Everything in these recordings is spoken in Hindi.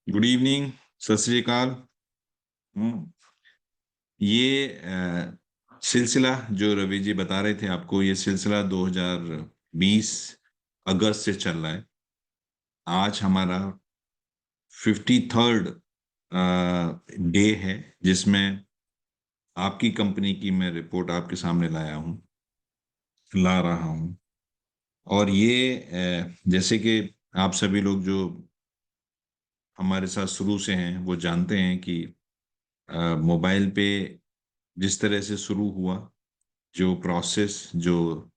Good evening. सत श्री अकाल। हम्म, ये सिलसिला जो रवि जी बता रहे थे आपको, ये सिलसिला 2020 अगस्त से चल रहा है। आज हमारा 53rd डे है, जिसमें आपकी कंपनी की मैं रिपोर्ट आपके सामने ला रहा हूँ। और ये जैसे कि आप सभी लोग जो हमारे साथ शुरू से हैं वो जानते हैं कि मोबाइल पे जिस तरह से शुरू हुआ, जो प्रोसेस, जो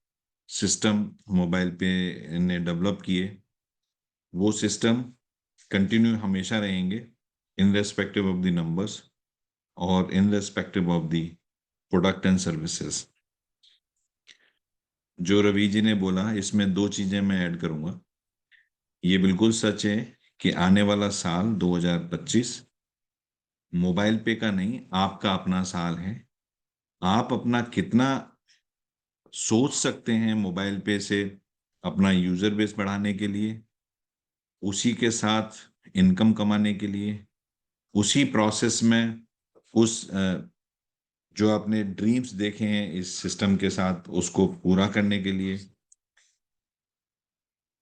सिस्टम मोबाइल पे ने डेवलप किए, वो सिस्टम कंटिन्यू हमेशा रहेंगे, irrespective of the numbers और irrespective of the product and services. जो रवि जी ने बोला, इसमें दो चीजें मैं ऐड करूंगा। ये बिल्कुल सच है कि आने वाला साल 2025 मोबाइल पे का नहीं, आपका अपना साल है। आप अपना कितना सोच सकते हैं मोबाइल पे से अपना यूजर बेस बढ़ाने के लिए, उसी के साथ इनकम कमाने के लिए, उसी प्रोसेस में उस जो आपने ड्रीम्स देखे हैं इस सिस्टम के साथ, उसको पूरा करने के लिए।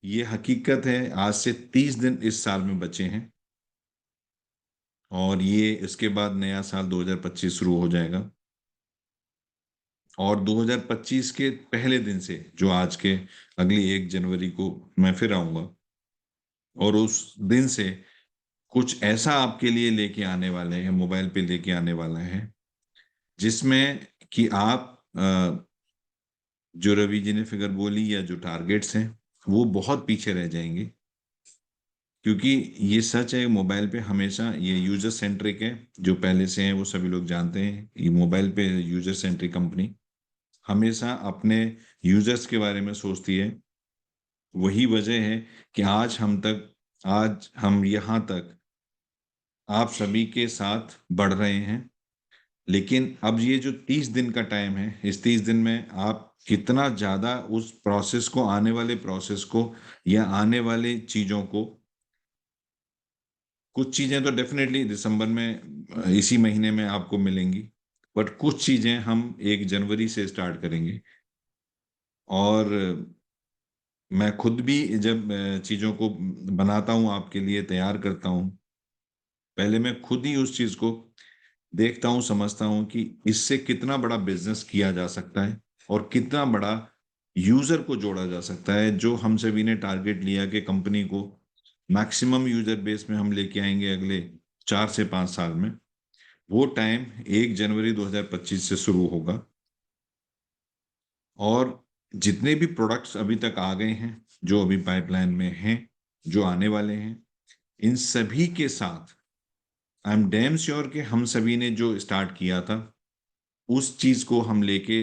ये हकीकत है, आज से 30 दिन इस साल में बचे हैं और ये इसके बाद नया साल 2025 शुरू हो जाएगा। और 2025 के पहले दिन से, जो आज के अगली 1 जनवरी को मैं फिर आऊंगा, और उस दिन से कुछ ऐसा आपके लिए लेके आने वाले हैं, मोबाइल पे लेके आने वाला है, जिसमें कि आप जो रवि जी ने फिगर बोली या जो टारगेट्स हैं, वो बहुत पीछे रह जाएंगे। क्योंकि ये सच है, मोबाइल पे हमेशा ये यूजर सेंट्रिक है। जो पहले से है वो सभी लोग जानते हैं, ये मोबाइल पे यूजर सेंट्रिक कंपनी हमेशा अपने यूजर्स के बारे में सोचती है। वही वजह है कि आज हम यहाँ तक आप सभी के साथ बढ़ रहे हैं। लेकिन अब ये जो 30 दिन का टाइम है, इस 30 दिन में आप कितना ज्यादा उस प्रोसेस को, आने वाले प्रोसेस को या आने वाले चीजों को, कुछ चीजें तो डेफिनेटली दिसंबर में इसी महीने में आपको मिलेंगी, बट कुछ चीजें हम 1 जनवरी से स्टार्ट करेंगे। और मैं खुद भी जब चीजों को बनाता हूँ, आपके लिए तैयार करता हूँ, पहले मैं खुद ही उस चीज को देखता हूँ, समझता हूँ कि इससे कितना बड़ा बिजनेस किया जा सकता है और कितना बड़ा यूजर को जोड़ा जा सकता है। जो हम सभी ने टारगेट लिया कि कंपनी को मैक्सिमम यूजर बेस में हम लेके आएंगे अगले 4 से 5 साल में, वो टाइम 1 जनवरी 2025 से शुरू होगा। और जितने भी प्रोडक्ट्स अभी तक आ गए हैं, जो अभी पाइपलाइन में हैं, जो आने वाले हैं, इन सभी के साथ आई एम डैम श्योर कि हम सभी ने जो स्टार्ट किया था, उस चीज को हम लेके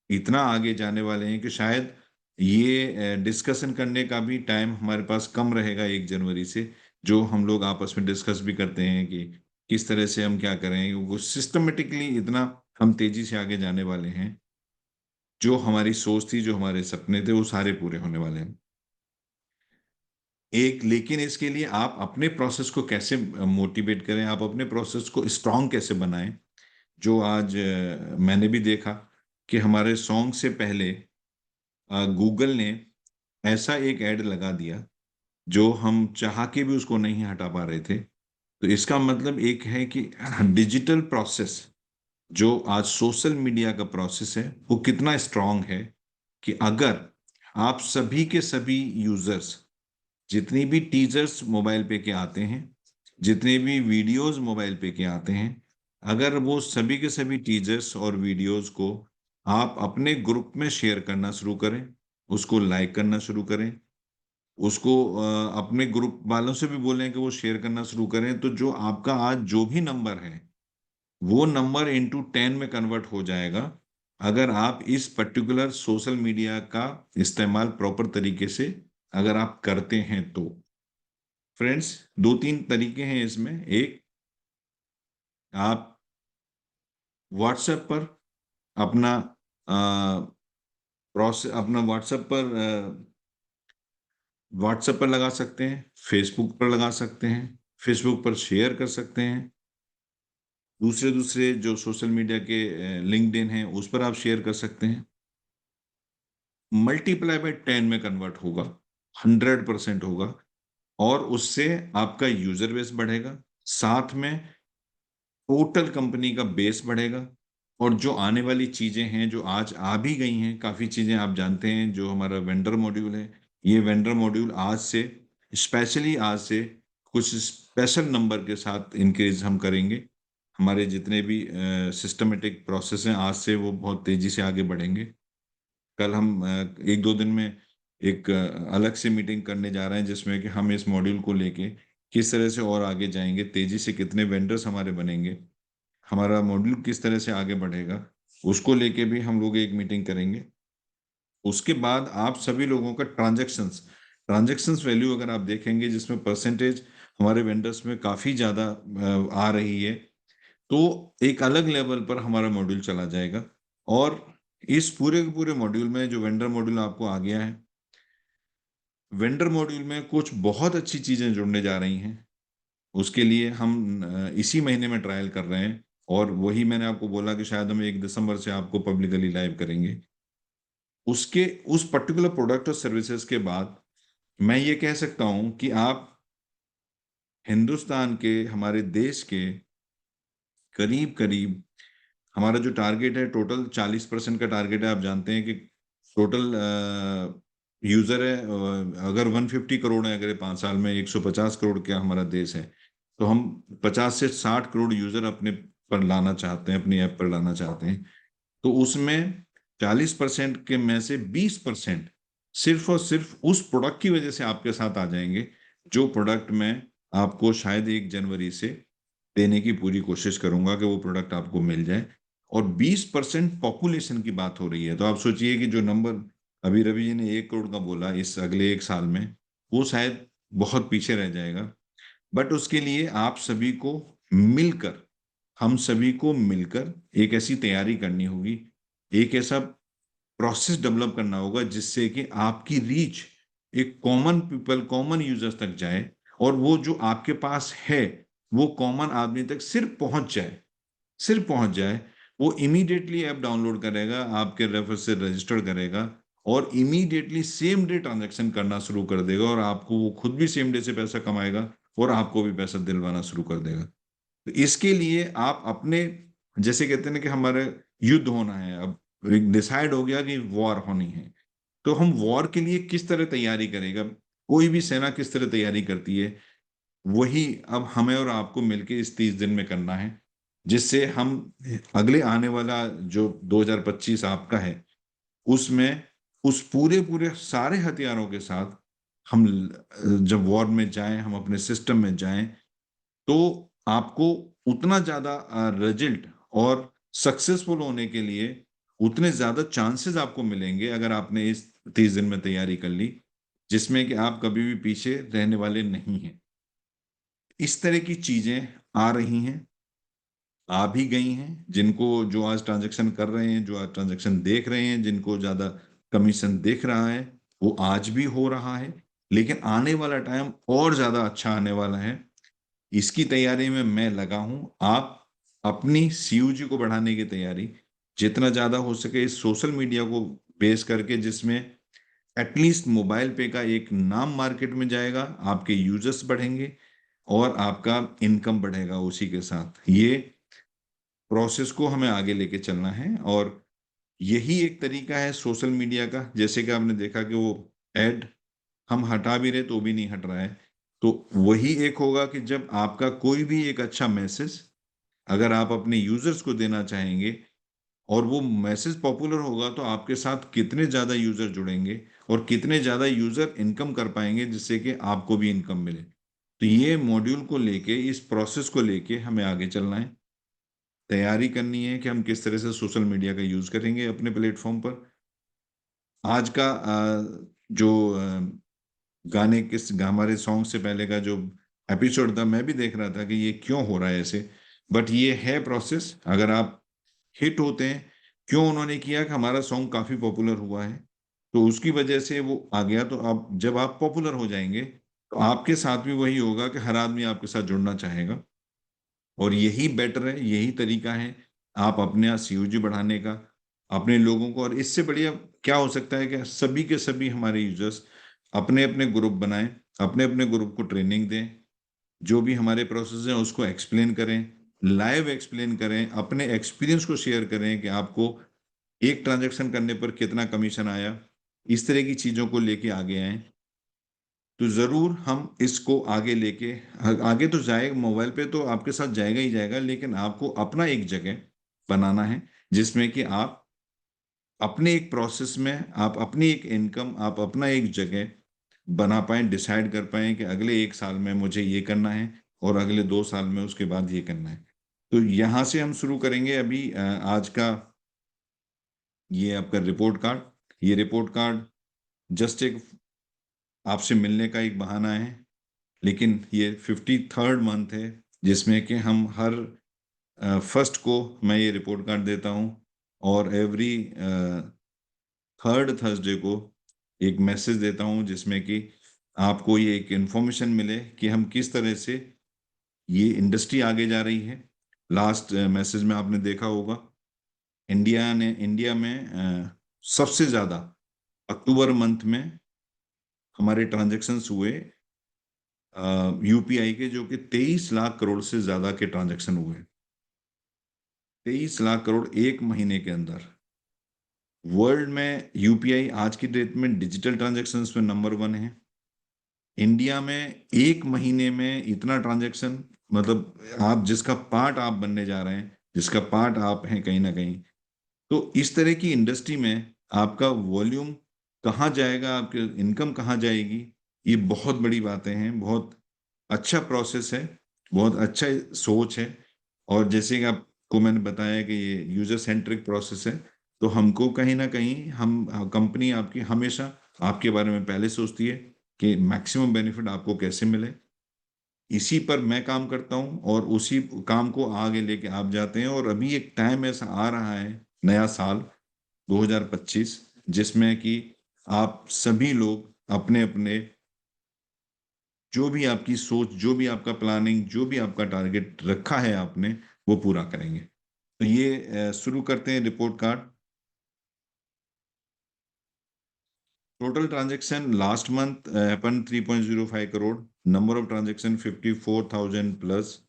इतना आगे जाने वाले हैं कि शायद ये डिस्कशन करने का भी टाइम हमारे पास कम रहेगा 1 जनवरी से। जो हम लोग आपस में डिस्कस भी करते हैं कि किस तरह से हम क्या करें, वो सिस्टमेटिकली इतना हम तेजी से आगे जाने वाले हैं। जो हमारी सोच थी, जो हमारे सपने थे, वो सारे पूरे होने वाले हैं। लेकिन इसके लिए आप अपने प्रोसेस को कैसे मोटिवेट करें, आप अपने प्रोसेस को स्ट्रांग कैसे बनाएं। जो आज मैंने भी देखा कि हमारे सॉन्ग से पहले गूगल ने ऐसा एक ऐड लगा दिया, जो हम चाह के भी उसको नहीं हटा पा रहे थे। तो इसका मतलब एक है कि डिजिटल प्रोसेस, जो आज सोशल मीडिया का प्रोसेस है, वो कितना स्ट्रांग है कि अगर आप सभी के सभी यूजर्स, जितनी भी टीजर्स मोबाइल पे के आते हैं, जितने भी वीडियोस मोबाइल पे के आते हैं, अगर वो सभी के सभी टीजर्स और वीडियोस को आप अपने ग्रुप में शेयर करना शुरू करें, उसको लाइक करना शुरू करें, उसको अपने ग्रुप वालों से भी बोलें कि वो शेयर करना शुरू करें, तो जो आपका आज जो भी नंबर है, वो नंबर इंटू 10 में कन्वर्ट हो जाएगा, अगर आप इस पर्टिकुलर सोशल मीडिया का इस्तेमाल प्रॉपर तरीके से अगर आप करते हैं तो। फ्रेंड्स, 2-3 तरीके हैं इसमें। एक, आप व्हाट्सएप पर अपना प्रोसेस, अपना व्हाट्सएप पर लगा सकते हैं, फेसबुक पर लगा सकते हैं, फेसबुक पर शेयर कर सकते हैं, दूसरे दूसरे जो सोशल मीडिया के लिंक्डइन हैं उस पर आप शेयर कर सकते हैं। मल्टीप्लाई बाय 10 में कन्वर्ट होगा, 100% होगा। और उससे आपका यूजर बेस बढ़ेगा, साथ में टोटल कंपनी का बेस बढ़ेगा। और जो आने वाली चीजें हैं जो आज आ भी गई हैं, काफी चीजें आप जानते हैं, जो हमारा वेंडर मॉड्यूल है, ये वेंडर मॉड्यूल आज से, स्पेशली आज से कुछ स्पेशल नंबर के साथ इंक्रीज हम करेंगे। हमारे जितने भी सिस्टमेटिक प्रोसेस हैं आज से वो बहुत तेजी से आगे बढ़ेंगे। कल हम एक दो दिन में एक अलग से मीटिंग करने जा रहे हैं, जिसमें कि हम इस मॉड्यूल को लेके किस तरह से और आगे जाएंगे, तेजी से कितने वेंडर्स हमारे बनेंगे, हमारा मॉड्यूल किस तरह से आगे बढ़ेगा, उसको लेके भी हम लोग एक मीटिंग करेंगे। उसके बाद आप सभी लोगों का ट्रांजैक्शंस ट्रांजैक्शंस वैल्यू अगर आप देखेंगे, जिसमें परसेंटेज हमारे वेंडर्स में काफ़ी ज़्यादा आ रही है, तो एक अलग लेवल पर हमारा मॉड्यूल चला जाएगा। और इस पूरे के पूरे मॉड्यूल में जो वेंडर मॉड्यूल आपको आ गया है, वेंडर मॉड्यूल में कुछ बहुत अच्छी चीज़ें जुड़ने जा रही हैं। उसके लिए हम इसी महीने में ट्रायल कर रहे हैं, और वही मैंने आपको बोला कि शायद हम 1 दिसंबर से आपको पब्लिकली लाइव करेंगे। उसके उस पर्टिकुलर प्रोडक्ट और सर्विसेज के बाद मैं ये कह सकता हूं कि आप हिंदुस्तान के, हमारे देश के करीब करीब, हमारा जो टारगेट है टोटल 40% का टारगेट है। आप जानते हैं कि टोटल यूजर है, अगर 150 करोड़ है, अगर 5 साल में 150 करोड़ का हमारा देश है, तो हम 50 से 60 करोड़ यूजर अपने पर लाना चाहते हैं, अपनी ऐप पर लाना चाहते हैं। तो उसमें 40% के में से 20% सिर्फ और सिर्फ उस प्रोडक्ट की वजह से आपके साथ आ जाएंगे, जो प्रोडक्ट मैं आपको शायद 1 जनवरी से देने की पूरी कोशिश करूंगा कि वो प्रोडक्ट आपको मिल जाए। और 20% पॉपुलेशन की बात हो रही है, तो आप सोचिए कि जो नंबर अभी रवि जी ने 1 करोड़ का बोला इस अगले 1 साल में, वो शायद बहुत पीछे रह जाएगा। बट उसके लिए आप सभी को मिलकर, हम सभी को मिलकर एक ऐसी तैयारी करनी होगी, एक ऐसा प्रोसेस डेवलप करना होगा, जिससे कि आपकी रीच एक कॉमन पीपल, कॉमन यूजर्स तक जाए, और वो जो आपके पास है वो कॉमन आदमी तक सिर्फ पहुंच जाए, सिर्फ पहुंच जाए। वो इमीडिएटली ऐप डाउनलोड करेगा, आपके रेफर से रजिस्टर करेगा, और इमीडिएटली सेम डे ट्रांजैक्शन करना शुरू कर देगा, और आपको वो खुद भी सेम डे से पैसा कमाएगा और आपको भी पैसा दिलवाना शुरू कर देगा। तो इसके लिए आप अपने, जैसे कहते हैं ना कि हमारे युद्ध होना है, अब डिसाइड हो गया कि वॉर होनी है, तो हम वॉर के लिए किस तरह तैयारी करेगा, कोई भी सेना किस तरह तैयारी करती है, वही अब हमें और आपको मिलके इस 30 दिन में करना है, जिससे हम अगले आने वाला जो 2025 आपका है, उसमें उस पूरे पूरे सारे हथियारों के साथ हम जब वॉर में जाएं, हम अपने सिस्टम में जाएं, तो आपको उतना ज्यादा रिजल्ट और सक्सेसफुल होने के लिए उतने ज्यादा चांसेस आपको मिलेंगे, अगर आपने इस 30 दिन में तैयारी कर ली, जिसमें कि आप कभी भी पीछे रहने वाले नहीं हैं। इस तरह की चीजें आ रही हैं, आ भी गई हैं। जिनको, जो आज ट्रांजैक्शन कर रहे हैं, जो आज ट्रांजैक्शन देख रहे हैं, जिनको ज्यादा कमीशन दिख रहा है, वो आज भी हो रहा है। लेकिन आने वाला टाइम और ज्यादा अच्छा आने वाला है, इसकी तैयारी में मैं लगा हूं। आप अपनी सीयूजी को बढ़ाने की तैयारी जितना ज्यादा हो सके, इस सोशल मीडिया को बेस करके, जिसमें एटलीस्ट मोबाइल पे का एक नाम मार्केट में जाएगा, आपके यूजर्स बढ़ेंगे और आपका इनकम बढ़ेगा। उसी के साथ ये प्रोसेस को हमें आगे लेके चलना है, और यही एक तरीका है सोशल मीडिया का। जैसे कि आपने देखा कि वो एड हम हटा भी रहे तो भी नहीं हट रहा है, तो वही एक होगा कि जब आपका कोई भी एक अच्छा मैसेज अगर आप अपने यूजर्स को देना चाहेंगे, और वो मैसेज पॉपुलर होगा, तो आपके साथ कितने ज्यादा यूजर जुड़ेंगे और कितने ज्यादा यूजर इनकम कर पाएंगे, जिससे कि आपको भी इनकम मिले। तो ये मॉड्यूल को लेके, इस प्रोसेस को लेके हमें आगे चलना है, तैयारी करनी है कि हम किस तरह से सोशल मीडिया का यूज करेंगे अपने प्लेटफॉर्म पर। आज का जो गाने, हमारे सॉन्ग से पहले का जो एपिसोड था, मैं भी देख रहा था कि ये क्यों हो रहा है ऐसे। बट ये है प्रोसेस, अगर आप हिट होते हैं, क्यों उन्होंने किया कि हमारा सॉन्ग काफी पॉपुलर हुआ है, तो उसकी वजह से वो आ गया। तो आप जब आप पॉपुलर हो जाएंगे, तो आपके साथ भी वही होगा कि हर आदमी आपके साथ जुड़ना चाहेगा, और यही बेटर है, यही तरीका है आप अपने यहाँ सीयूजी बढ़ाने का, अपने लोगों को। और इससे बढ़िया क्या हो सकता है कि सभी के सभी हमारे यूजर्स अपने अपने ग्रुप बनाएं, अपने अपने ग्रुप को ट्रेनिंग दें, जो भी हमारे प्रोसेस हैं उसको एक्सप्लेन करें, लाइव एक्सप्लेन करें, अपने एक्सपीरियंस को शेयर करें कि आपको एक ट्रांजैक्शन करने पर कितना कमीशन आया। इस तरह की चीजों को लेके आगे आए, तो जरूर हम इसको आगे लेके, आगे तो जाएगा, मोबाइल पे तो आपके साथ जाएगा ही जाएगा, लेकिन आपको अपना एक जगह बनाना है जिसमें कि आप अपने एक प्रोसेस में, आप अपनी एक इनकम, आप अपना एक जगह बना पाए, डिसाइड कर पाए कि अगले 1 साल में मुझे ये करना है और अगले 2 साल में उसके बाद ये करना है। तो यहाँ से हम शुरू करेंगे अभी आज का ये आपका रिपोर्ट कार्ड। ये रिपोर्ट कार्ड जस्ट एक आपसे मिलने का एक बहाना है, लेकिन ये 53rd मंथ है जिसमें कि हम हर फर्स्ट को मैं ये रिपोर्ट कार्ड देता हूँ, और एवरी 3rd थर्सडे को एक मैसेज देता हूँ जिसमें कि आपको ये एक इंफॉर्मेशन मिले कि हम किस तरह से ये इंडस्ट्री आगे जा रही है। लास्ट मैसेज में आपने देखा होगा, इंडिया में सबसे ज्यादा अक्टूबर मंथ में हमारे ट्रांजैक्शंस हुए यूपीआई के, जो कि 23 लाख करोड़ से ज्यादा के ट्रांजैक्शन हुए। 23 लाख करोड़ एक महीने के अंदर। वर्ल्ड में यूपीआई आज की डेट में डिजिटल ट्रांजैक्शंस में नंबर 1 है। इंडिया में एक महीने में इतना ट्रांजैक्शन, मतलब आप जिसका पार्ट आप बनने जा रहे हैं, जिसका पार्ट आप हैं कहीं ना कहीं, तो इस तरह की इंडस्ट्री में आपका वॉल्यूम कहाँ जाएगा, आपकी इनकम कहाँ जाएगी, ये बहुत बड़ी बातें हैं। बहुत अच्छा प्रोसेस है, बहुत अच्छा सोच है। और जैसे कि आपको मैंने बताया कि ये यूजर सेंट्रिक प्रोसेस है, तो हमको कहीं ना कहीं, हम कंपनी आपकी हमेशा आपके बारे में पहले सोचती है कि मैक्सिमम बेनिफिट आपको कैसे मिले। इसी पर मैं काम करता हूँ और उसी काम को आगे लेके आप जाते हैं। और अभी एक टाइम ऐसा आ रहा है, नया साल 2025, जिसमें कि आप सभी लोग अपने अपने जो भी आपकी सोच, जो भी आपका प्लानिंग, जो भी आपका टारगेट रखा है आपने, वो पूरा करेंगे। तो ये शुरू करते हैं report card. Total transaction last month upon 3.05 crore, number of transaction 54,000 plus,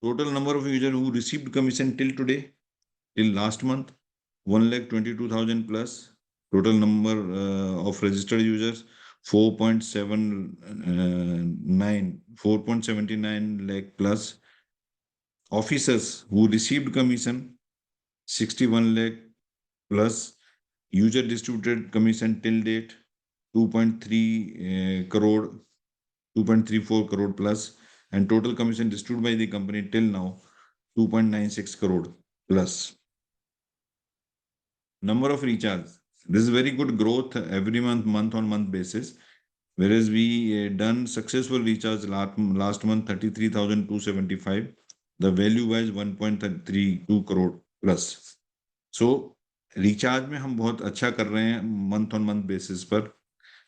total number of users who received commission till today, till last month, 1,22,000 plus. Total number of registered users 4.79 lakh plus. Officers who received commission 61 lakh plus. User distributed commission till date 2.3 crore, 2.34 crore plus. And total commission distributed by the company till now 2.96 crore plus. Number of recharge. This is very good growth every month on month basis. Whereas we done successful recharge last month 33,275. The value was 1.32 crore plus. So recharge में हम बहुत अच्छा कर रहे हैं मंथ ऑन मंथ बेसिस पर,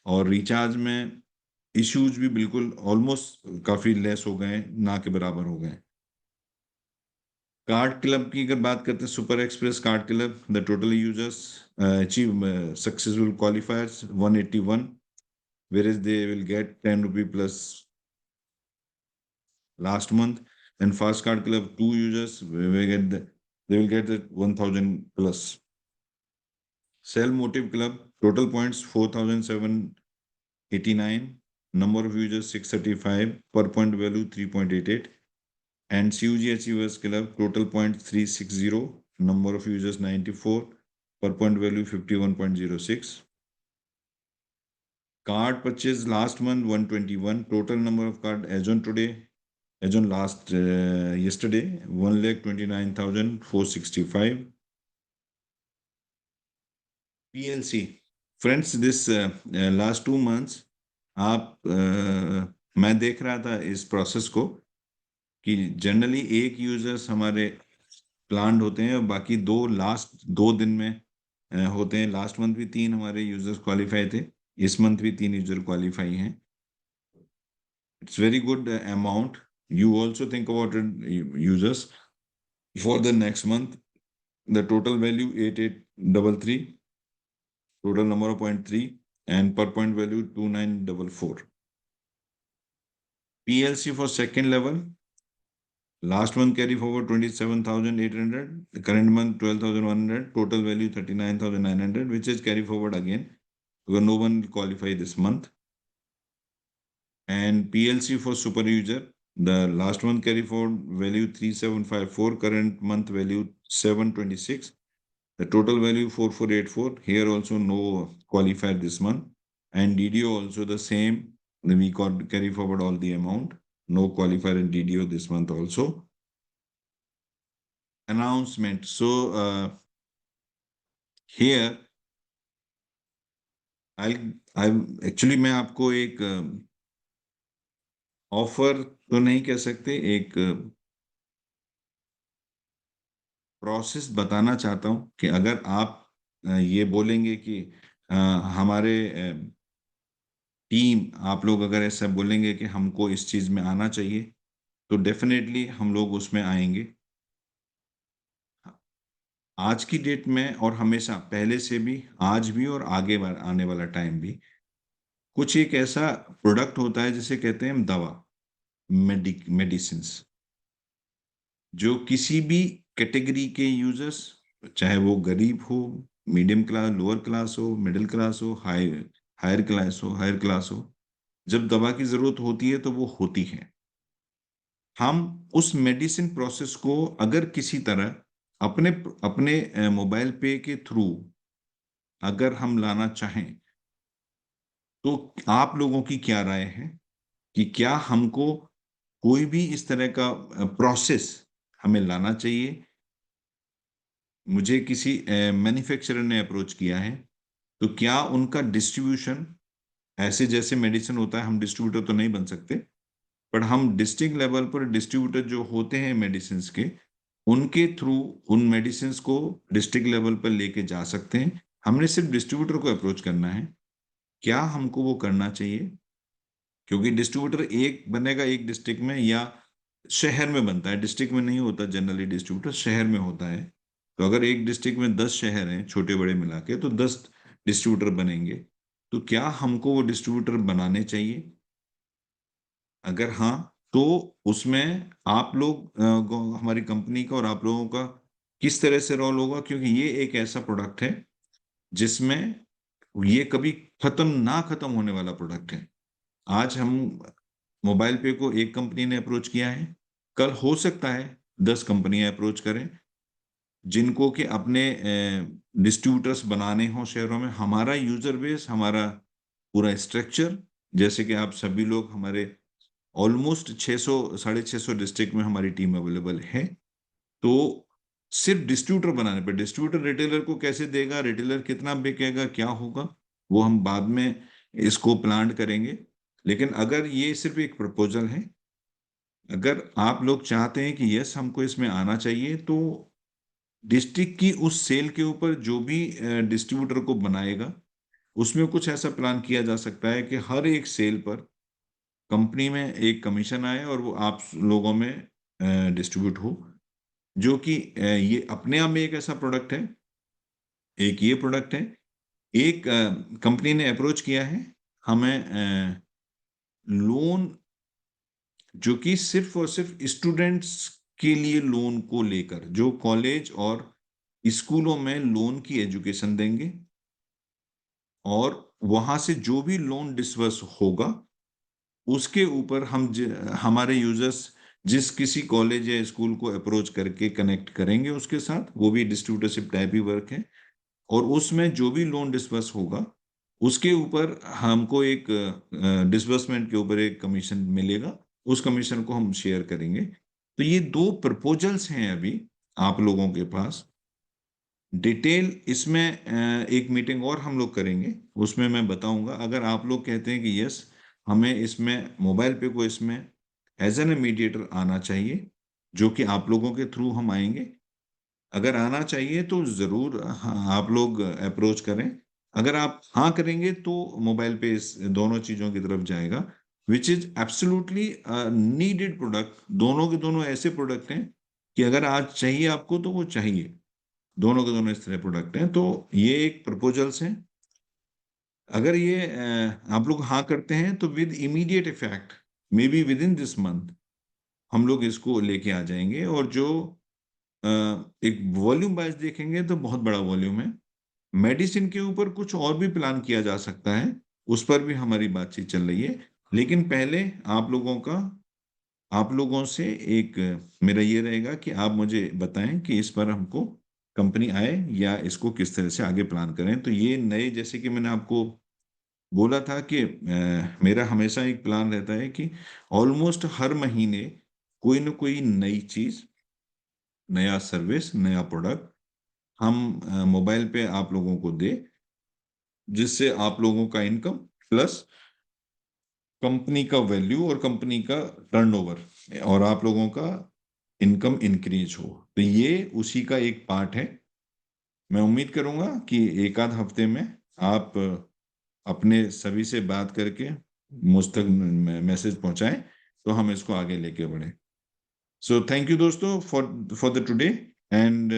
और रिचार्ज में इश्यूज भी बिल्कुल ऑलमोस्ट काफी लेस हो गए, ना के बराबर हो गए। कार्ड क्लब की अगर बात करते हैं, super express card club, the total users achieve successful क्वालिफायर्स 181, whereas they will get 10 rupee plus last month. And fast card club 2 users they will get the 1,000 plus. Sell motive club total points 4,789, number of users 635, per point value 3.88. And CUG Achievers Club total points 360, number of users 94, per point value 51.06. Card purchase last month 121, total number of card as on today, as on last yesterday 1,29,465. PLC friends, this last 2 months आप मैं देख रहा था इस प्रोसेस को कि जनरली एक यूजर्स हमारे प्लान्ड होते हैं और बाकी 2 लास्ट 2 दिन में होते हैं। लास्ट मंथ भी 3 हमारे यूजर्स क्वालिफाई थे, इस मंथ भी 3 यूजर क्वालिफाई हैं. It's very good amount. You also think about it users. For the next month the total value 8833, total number of 0.3, and per point value 2944. PLC for second level, last month carry forward 27,800, the current month 12,100, total value 39,900, which is carry forward again because no one will qualify this month. And PLC for super user, the last month carry forward value 3754, current month value 726. The total value 4484. Here also no qualifier this month. And DDO also the same. We carry forward all the amount. No qualifier in DDO this month also. Announcement. So here I'll actually मैं आपको एक ऑफर तो नहीं कह सकते, एक प्रोसेस बताना चाहता हूं कि अगर आप ये बोलेंगे कि हमारे टीम, आप लोग अगर ऐसा बोलेंगे कि हमको इस चीज में आना चाहिए, तो डेफिनेटली हम लोग उसमें आएंगे. आज की डेट में और हमेशा पहले से भी, आज भी और आगे आने वाला टाइम भी, कुछ एक ऐसा प्रोडक्ट होता है जिसे कहते हैं हम दवा, मेडिसिन्स, जो किसी भी कैटेगरी के यूजर्स, चाहे वो गरीब हो, मीडियम क्लास, लोअर क्लास हो, मिडिल क्लास हो, हायर क्लास हो, जब दवा की जरूरत होती है तो वो होती है. हम उस मेडिसिन प्रोसेस को अगर किसी तरह अपने अपने मोबाइल पे के थ्रू अगर हम लाना चाहें, तो आप लोगों की क्या राय है कि क्या हमको कोई भी इस तरह का प्रोसेस हमें लाना चाहिए? मुझे किसी मैन्युफैक्चरर ने अप्रोच किया है, तो क्या उनका डिस्ट्रीब्यूशन, ऐसे जैसे मेडिसिन होता है, हम डिस्ट्रीब्यूटर तो नहीं बन सकते, पर हम डिस्ट्रिक्ट लेवल पर डिस्ट्रीब्यूटर जो होते हैं मेडिसिन के, उनके थ्रू उन मेडिसिन को डिस्ट्रिक्ट लेवल पर लेके जा सकते हैं. हमने सिर्फ डिस्ट्रीब्यूटर को अप्रोच करना है. क्या हमको वो करना चाहिए? क्योंकि डिस्ट्रीब्यूटर एक बनेगा एक डिस्ट्रिक्ट में या शहर में बनता है, डिस्ट्रिक्ट में नहीं होता जनरली, डिस्ट्रीब्यूटर शहर में होता है. तो अगर एक डिस्ट्रिक्ट में 10 शहर हैं छोटे बड़े मिला के, तो 10 डिस्ट्रीब्यूटर बनेंगे. तो क्या हमको वो डिस्ट्रीब्यूटर बनाने चाहिए? अगर हाँ, तो उसमें आप लोग हमारी कंपनी का और आप लोगों का किस तरह से रोल होगा? क्योंकि ये एक ऐसा प्रोडक्ट है जिसमें ये कभी खत्म होने वाला प्रोडक्ट है. आज हम मोबाइल पे को एक कंपनी ने अप्रोच किया है, कल हो सकता है 10 कंपनियां अप्रोच करें, जिनको कि अपने डिस्ट्रीब्यूटर्स बनाने हों शहरों में. हमारा यूजर बेस, हमारा पूरा स्ट्रक्चर, जैसे कि आप सभी लोग हमारे ऑलमोस्ट 600 650 डिस्ट्रिक्ट में हमारी टीम अवेलेबल है. तो सिर्फ डिस्ट्रीब्यूटर बनाने पर, डिस्ट्रीब्यूटर रिटेलर को कैसे देगा, रिटेलर कितना बिकेगा, क्या होगा, वो हम बाद में इसको प्लान करेंगे. लेकिन अगर ये सिर्फ एक प्रपोजल है, अगर आप लोग चाहते हैं कि यस हमको इसमें आना चाहिए, तो डिस्ट्रिक्ट की उस सेल के ऊपर जो भी डिस्ट्रीब्यूटर को बनाएगा, उसमें कुछ ऐसा प्लान किया जा सकता है कि हर एक सेल पर कंपनी में एक कमीशन आए और वो आप लोगों में डिस्ट्रीब्यूट हो. जो कि ये अपने आप में एक ऐसा प्रोडक्ट है. एक ये प्रोडक्ट है. एक कंपनी ने अप्रोच किया है हमें लोन, जो कि सिर्फ और सिर्फ स्टूडेंट्स के लिए लोन को लेकर, जो कॉलेज और स्कूलों में लोन की एजुकेशन देंगे, और वहां से जो भी लोन डिसबर्स होगा उसके ऊपर हमारे यूजर्स जिस किसी कॉलेज या स्कूल को अप्रोच करके कनेक्ट करेंगे उसके साथ, वो भी डिस्ट्रीब्यूटरशिप टाइप ही वर्क है, और उसमें जो भी लोन डिसबर्स होगा उसके ऊपर हमको एक डिसबर्समेंट के ऊपर एक कमीशन मिलेगा. उस कमीशन को हम शेयर करेंगे. तो ये दो प्रपोजल्स हैं अभी आप लोगों के पास. डिटेल इसमें एक मीटिंग और हम लोग करेंगे, उसमें मैं बताऊंगा. अगर आप लोग कहते हैं कि यस हमें इसमें मोबाइल पे को इसमें एज एन मीडिएटर आना चाहिए, जो कि आप लोगों के थ्रू हम आएंगे, अगर आना चाहिए तो जरूर हाँ, आप लोग अप्रोच करें. अगर आप हाँ करेंगे तो मोबाइल पे इस दोनों चीजों की तरफ जाएगा, which is absolutely needed product. दोनों के दोनों ऐसे प्रोडक्ट हैं कि अगर आज चाहिए आपको तो वो चाहिए। दोनों के दोनों इस तरह प्रोडक्ट हैं। तो ये एक प्रपोजल्स हैं। अगर ये आप लोग हाँ करते हैं तो with immediate effect, may be with in this month, हम लोग इसको लेके आ जाएंगे। और जो अ, एक वॉल्यूम वाइज देखेंगे तो बहुत बड़ा वॉल्यूम है। मेडिसिन के ऊपर कुछ और भी प्लान किया जा सकता है, उस पर भी हमारी बातचीत चल रही है। लेकिन पहले आप लोगों से एक मेरा ये रहेगा कि आप मुझे बताएं कि इस पर हमको कंपनी आए या इसको किस तरह से आगे प्लान करें। तो ये नए, जैसे कि मैंने आपको बोला था कि मेरा हमेशा एक प्लान रहता है कि ऑलमोस्ट हर महीने कोई ना कोई नई चीज, नया सर्विस, नया प्रोडक्ट हम मोबाइल पे आप लोगों को दे, जिससे आप लोगों का इनकम प्लस कंपनी का वैल्यू और कंपनी का टर्नओवर और आप लोगों का इनकम इंक्रीज हो। तो ये उसी का एक पार्ट है। मैं उम्मीद करूंगा कि एक आध हफ्ते में आप अपने सभी से बात करके मुझ तक मैसेज पहुंचाएं, तो हम इसको आगे लेके बढ़े। सो थैंक यू दोस्तों for for the today and